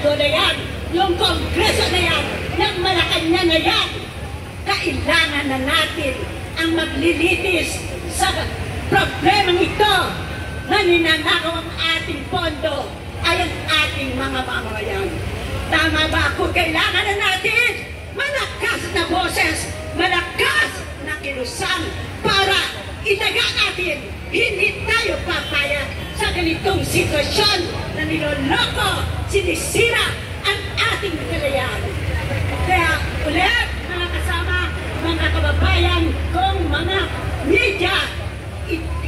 Senado na yan, yung Kongreso na yan, ng Malacanang na yan. Kailangan na natin ang maglilitis sa problemang ito na ninanakaw ang ating pondo ay ang ating mga mamamayan. Tama ba ako? Kailangan na natin malakas na boses, malakas na kilusan para itaga natin. Hindi tayo papayag sa ganitong sitwasyon na niloloko, sinisira ang ating kalayaan. Kaya ulit, mga kasama, mga kababayan kong mga media,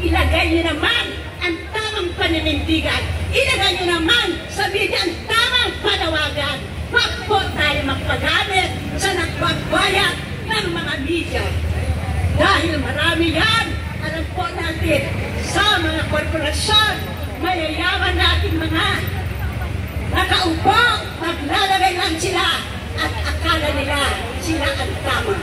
ilagay niyo naman ang tamang paninindigan. Ilagay niyo naman sa media ang tamang panawagan. Huwag po tayo magpagamit sa nagbabayad ng mga media. Dahil marami yan, alam po natin, sa mga korporasyon, mayayaman natin mga nakaupo, maglalagay lang sila at akala nila sila ang tama.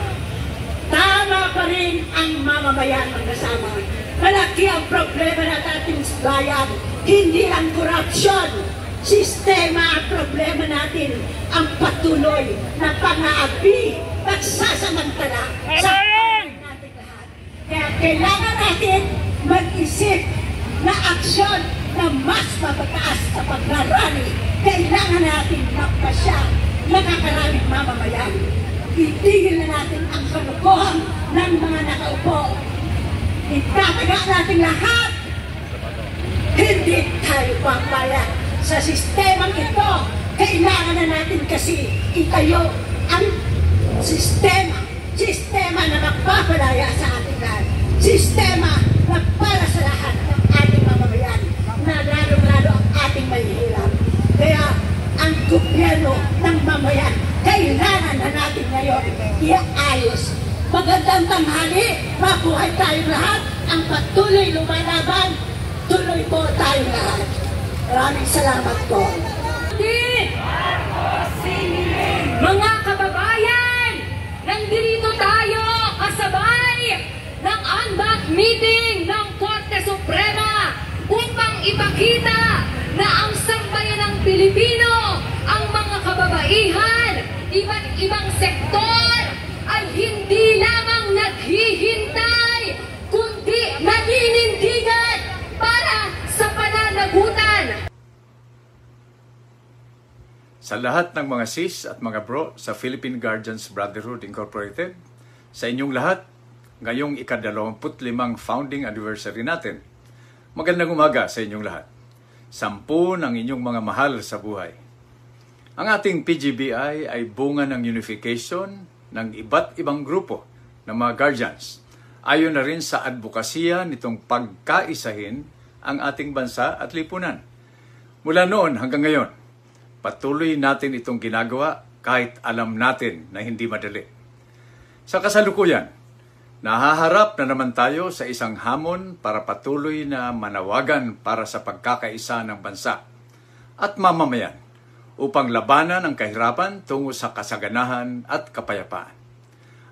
Tama pa rin ang mamamayan ng kasama. Malaki ang problema ng ating bayan. Hindi lang korupsyon. Sistema ang problema natin. Ang patuloy na pang-aapi, pagsasamantala sa natin lahat. Kaya kailangan natin mag-isip na aksyon na mas mapataas sa pagrarami. Kailangan natin magpasya nakakaraming mamamayan. Itigil na natin ang kalukuhan ng mga nakaupo. Itataga natin lahat. Hindi tayo papayag sa sistemang ito. Kailangan na natin kasi itayo ang sistema na magpapalaya sa ating lahat. Sistema na para sa lahat ng ating mamamayan na lalo-lalo ang ating mahihirap. Kaya ang gobyerno ng mamayan kailangan na natin ngayon iayos. Magandang tanghali, mabuhay tayong lahat. Ang patuloy lumalaban, tuloy po tayong lahat. Maraming salamat po. Mga kababayan, nandito tayo kasabay ng unback meeting ng Korte Suprema upang ipakita na ang sambayan ng Pilipino, ang mga kababaihan, iba't ibang sektor ay hindi lamang naghihintay, kundi naninindigan para sa pananagutan. Sa lahat ng mga sis at mga bro sa Philippine Guardians Brotherhood Incorporated, sa inyong lahat, ngayong ika-25 founding anniversary natin, magandang umaga sa inyong lahat. 10 ng inyong mga mahal sa buhay. Ang ating PGBI ay bunga ng unification ng iba't ibang grupo ng mga guardians. Ayon na rin sa advokasya nitong pagkaisahin ang ating bansa at lipunan. Mula noon hanggang ngayon, patuloy natin itong ginagawa kahit alam natin na hindi madali. Sa kasalukuyan, nahaharap na naman tayo sa isang hamon para patuloy na manawagan para sa pagkakaisa ng bansa at mamamayan upang labanan ang kahirapan tungo sa kasaganahan at kapayapaan.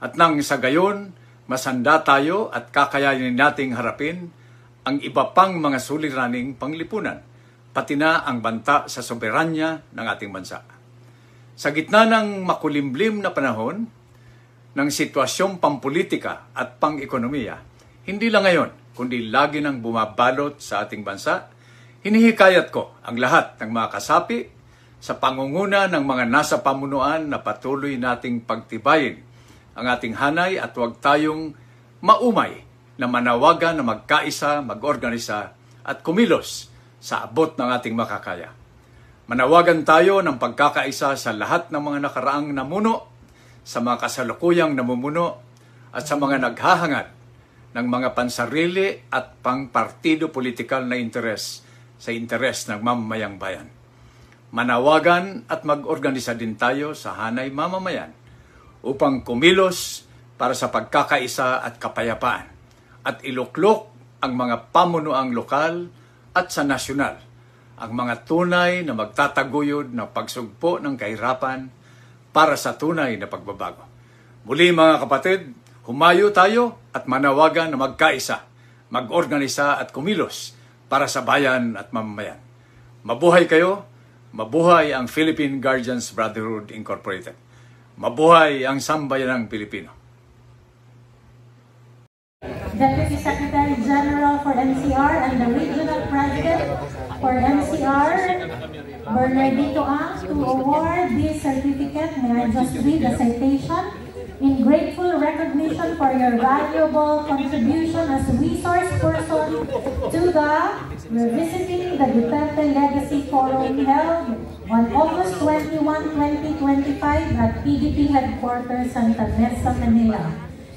At nang sa gayon, masanda tayo at kakayanin nating harapin ang iba pang mga suliraning panglipunan, pati na ang banta sa soberanya ng ating bansa. Sa gitna ng makulimlim na panahon ng sitwasyong pampolitika at pang-ekonomiya, hindi lang ngayon, kundi lagi nang bumabalot sa ating bansa, hinihikayat ko ang lahat ng mga kasapi sa pangunguna ng mga nasa pamunuan na patuloy nating pagtibayin ang ating hanay at huwag tayong maumay na manawagan na magkaisa, mag-organisa at kumilos sa abot ng ating makakaya. Manawagan tayo ng pagkakaisa sa lahat ng mga nakaraang namuno, sa mga kasalukuyang namumuno at sa mga naghahangad ng mga pansarili at pangpartido politikal na interes sa interes ng mamamayang bayan. Manawagan at mag-organisa din tayo sa hanay mamamayan upang kumilos para sa pagkakaisa at kapayapaan at iluklok ang mga pamunuang lokal at sa nasyonal, ang mga tunay na magtataguyod ng pagsugpo ng kahirapan para sa tunay na pagbabago. Muli mga kapatid, humayo tayo at manawagan na magkaisa, mag-organisa at kumilos para sa bayan at mamamayan. Mabuhay kayo, Mabuhay ang Philippine Guardians Brotherhood Incorporated. Mabuhay ang sambayanang Pilipino. Deputy Secretary General for NCR and the Regional President for NCR, Bernardito Ang, to award this certificate. May I just read the citation? In grateful recognition for your valuable contribution as resource person to the Revisiting the Duterte Legacy Forum held on August 21, 2025 at PDP Headquarters, Santa Mesa, Manila.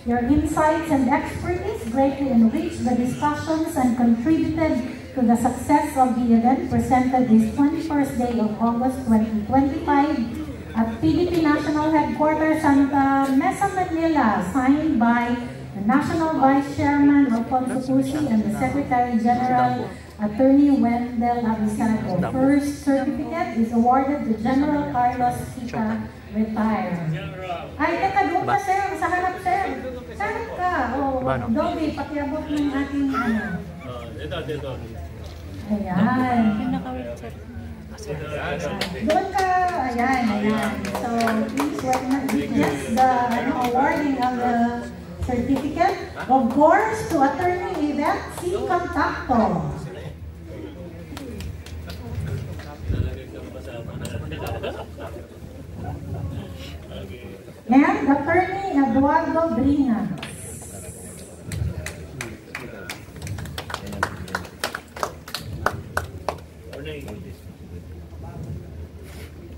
Your insights and expertise greatly enriched the discussions and contributed to the success of the event presented this 21st day of August 2025 at PDP National Headquarters, Santa Mesa, Manila, signed by the National Vice Chairman Alfonso Cusi and the Secretary General Attorney Wendell Avisado. First certificate is awarded to General Carlos Kita, retired. Ay, teka, doon ka, sir. Sa harap, sir. Sa harap ka. O, Dobby, pakiabot ng ating ano. Dito. Ayan. Doon ka. Ayan. So, please witness the awarding of the certificate. Of course, to Attorney Yvette C. Contacto. And Attorney Eduardo Brinas.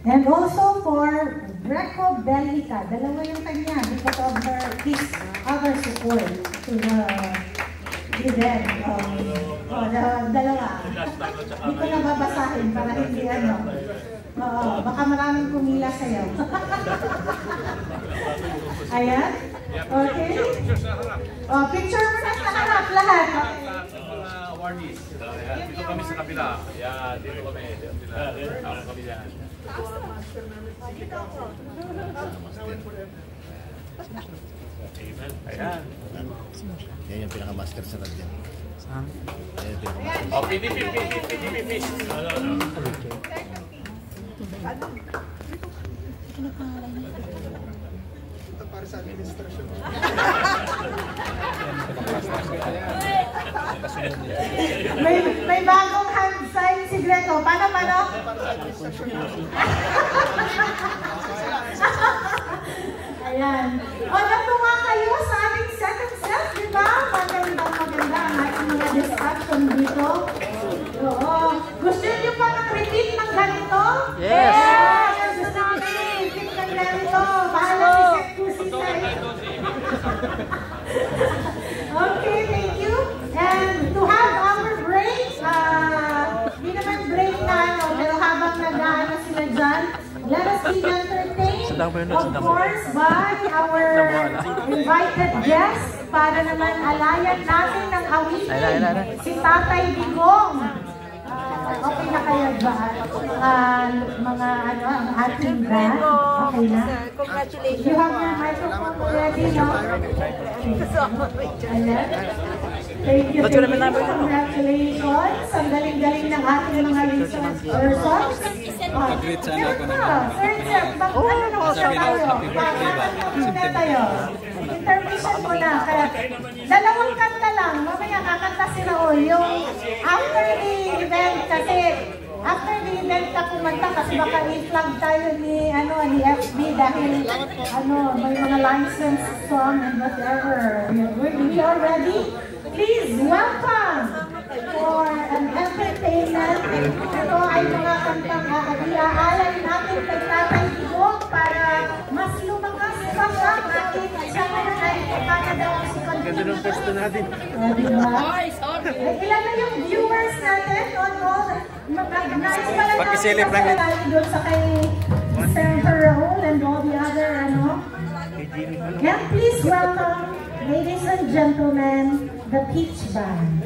And also for Greco Bellica, dalawa yung kanya because of his other support to the event. Dalawa. Hindi ko na babasahin para hindi ano. Baka maraming pumila sa'yo. Ayan. Okay. Picture mo na sa harap lahat. Awardees. Dito kami sa kapila. Dito kami. Dito kami yan. Ayan. Yan yung pinaka-master sa radyan. PDP. Para sa administrasyon. May bagong hand sign si Greco. Paano? Ayan. Natuwa kayo sa ating second set, di ba? Maganda ang ating mga discussion dito. Oo. Gusto niyo pa ng repeat ng ganito? Yes! Gusto namin repeat ng ganito. Bahala si Sek Cusi sa'yo. Okay, thank you. And to have our break, hindi naman break na pero habang nag-aano sila dyan, let us be entertained, of course, by our invited guests para naman alayan natin ng awitin, si Tatay Digong. Okay na kayo dyan? Mga ang ating band. Okay na? Congratulations. You have your microphone already, no? Ayan. Thank you. Congratulations. Ang galing-galing ng ating mga resource persons. Mag-greet sana ako ng Sir, happy birthday ba? Tayo. Intermission mo na. Dalawang kanta lang. Mamaya kakanta sila yung after the event kasi after the event ka kumanta kasi baka i-flag tayo ni FB dahil may mga licensed song and whatever. We are ready. Please welcome for an entertainment. Ito ay mga kantang iaalay natin kay Tatay Digong para mas lumakas pa siya. Siya ngayon ay para daw si Congress. Ganda ng pwesto natin. Ilan na yung viewers natin? Nice pala natin doon sa kay Senator Raul and all the other And please welcome, ladies and gentlemen, the Peach Band.